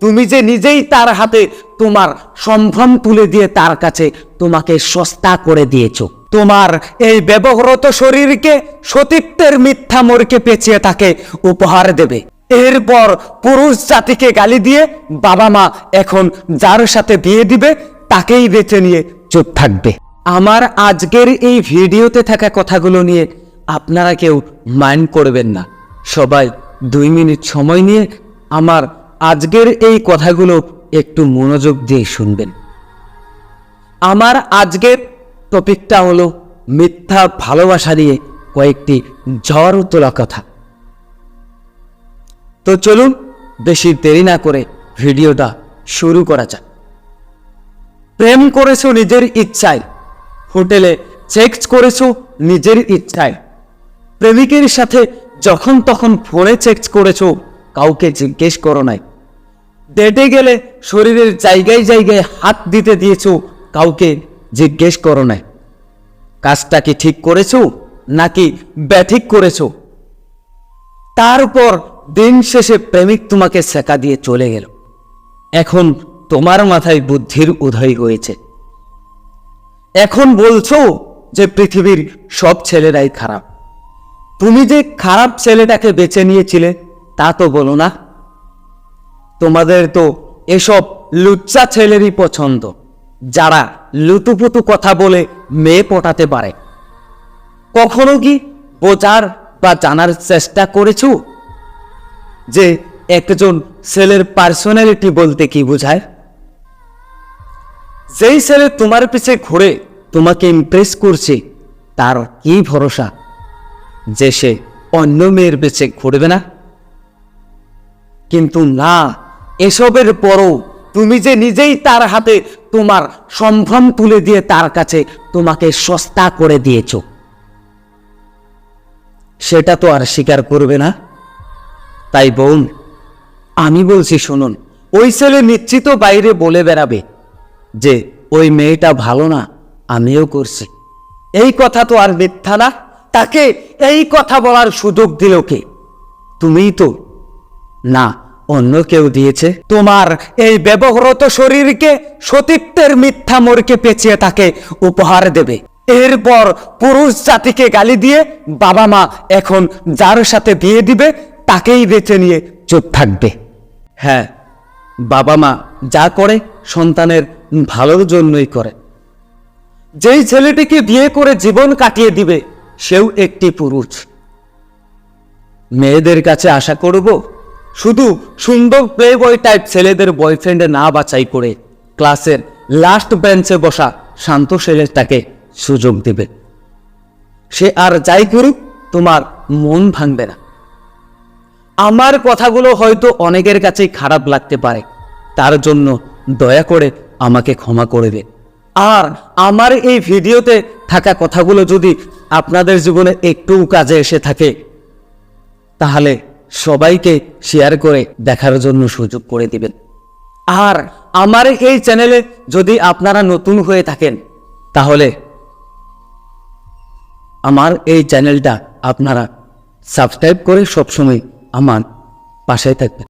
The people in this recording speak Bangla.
তুমি যে নিজেই তার হাতে তোমার সম্ভ্রম তুলে দিয়ে তার কাছে তোমাকে সস্তা করে দিয়েছ। তোমার এই ব্যবহৃত শরীরকে সতীত্বের মিথ্যা মোড়কে পেঁচিয়ে তাকে উপহার দেবে। এরপর পুরুষ জাতিকে গালি দিয়ে বাবা মা এখন যার সাথে বিয়ে দিবে তাকেই বেছে নিয়ে চুপ থাকবে। আমার আজকের এই ভিডিওতে থাকা কথাগুলো নিয়ে আপনারা কেউ মাইন্ড করবেন না। সবাই 2 মিনিট সময় নিয়ে আমার আজকের এই কথাগুলো একটু মনোযোগ দিয়ে শুনবেন। আমার আজকের টপিকটা হলো মিথ্যা ভালোবাসা নিয়ে কয়েকটি ঝড় তোলা কথা। তো চলুন বেশি দেরি না করে ভিডিওটা শুরু করা যাক। প্রেম করেছো নিজের ইচ্ছায়, হোটেলে সেক্স করেছো নিজের ইচ্ছায়, প্রেমিকের সাথে যখন তখন ফোনে সেক্স করেছো, কাউকে জিজ্ঞেস করো নাই, ডেটে গেলে শরীরের জায়গায় জায়গায় হাত দিতে দিয়েছো, কাউকে জিজ্ঞেস করো নাই। কাজটা কি ঠিক করেছো নাকি ব্যাঠিক করেছো? তারপর দিন শেষে প্রেমিক তোমাকে সেকা দিয়ে চলে গেল। এখন তোমার মাথায় বুদ্ধির উদয় হয়েছে। এখন বলছো যে পৃথিবীর সব ছেলেরাই খারাপ। তুমি যে খারাপ ছেলেটাকে বেছে নিয়েছিলে তা তো বলো না। তোমাদের তো এসব লুচ্চা ছেলেরই পছন্দ, যারা লুতুপুতু কথা বলে মেয়ে পটাতে পারে। কখনো কি বোঝার বা জানার চেষ্টা করেছো যে একজন ছেলের পার্সোনালিটি বলতে কি বোঝায়? যেই ছেলে তোমার পিছে ঘুরে তোমাকে ইমপ্রেস করছে, তার কি ভরসা যে সে অন্য মেয়ের পিছে ঘুরবে না? কিন্তু না, এসবের পরও তুমি যে নিজেই তার হাতে তোমার সম্ভ্রম তুলে দিয়ে তার কাছে তোমাকে সস্তা করে দিয়েছ, সেটা তো আর স্বীকার করবে না। তাই বোন, আমি বলছি শুনুন, ওই ছেলে নিশ্চিত বাইরে বলে বেড়াবে যে ওই মেয়েটা ভালো না, আমিও করছি। এই কথা তো আর মিথ্যা না। তাকে এই কথা বলার সুযোগ দিল কে? তুমিই তো না, অন্য কেউ দিয়েছে। তোমার এই ব্যবহৃত শরীরকে সতীত্বের মিথ্যা মোড়কে পেঁচিয়ে তাকে উপহার দেবে। এরপর পুরুষ জাতিকে গালি দিয়ে বাবা মা এখন যার সাথে বিয়ে দিবে তাকেই বেছে নিয়ে চুপ থাকবে। হ্যাঁ, বাবা মা যা করে সন্তানের ভালোর জন্যই করে। যেই ছেলেটিকে বিয়ে করে জীবন কাটিয়ে দিবে সেও একটি পুরুষ। মেয়েদের কাছে আশা করব শুধু সুন্দর প্লে বয় টাইপ ছেলেদের বয়ফ্রেন্ডে না বাছাই করে ক্লাসের লাস্ট বেঞ্চে বসা শান্ত ছেলেটাকে সুযোগ দেবে। সে আর যাই করুক তোমার মন ভাঙবে না। আমার কথাগুলো হয়তো অনেকের কাছেই খারাপ লাগতে পারে, তার জন্য দয়া করে আমাকে ক্ষমা করবে। আর আমার এই ভিডিওতে থাকা কথাগুলো যদি আপনাদের জীবনে একটুও কাজে এসে থাকে, তাহলে সবাইকে শেয়ার করে দেখার জন্য সুযোগ করে দিবেন। আর আমার এই চ্যানেলে যদি আপনারা নতুন হয়ে থাকেন, তাহলে আমার এই চ্যানেলটা আপনারা সাবস্ক্রাইব করে সবসময় আমার পাশে থাকবেন।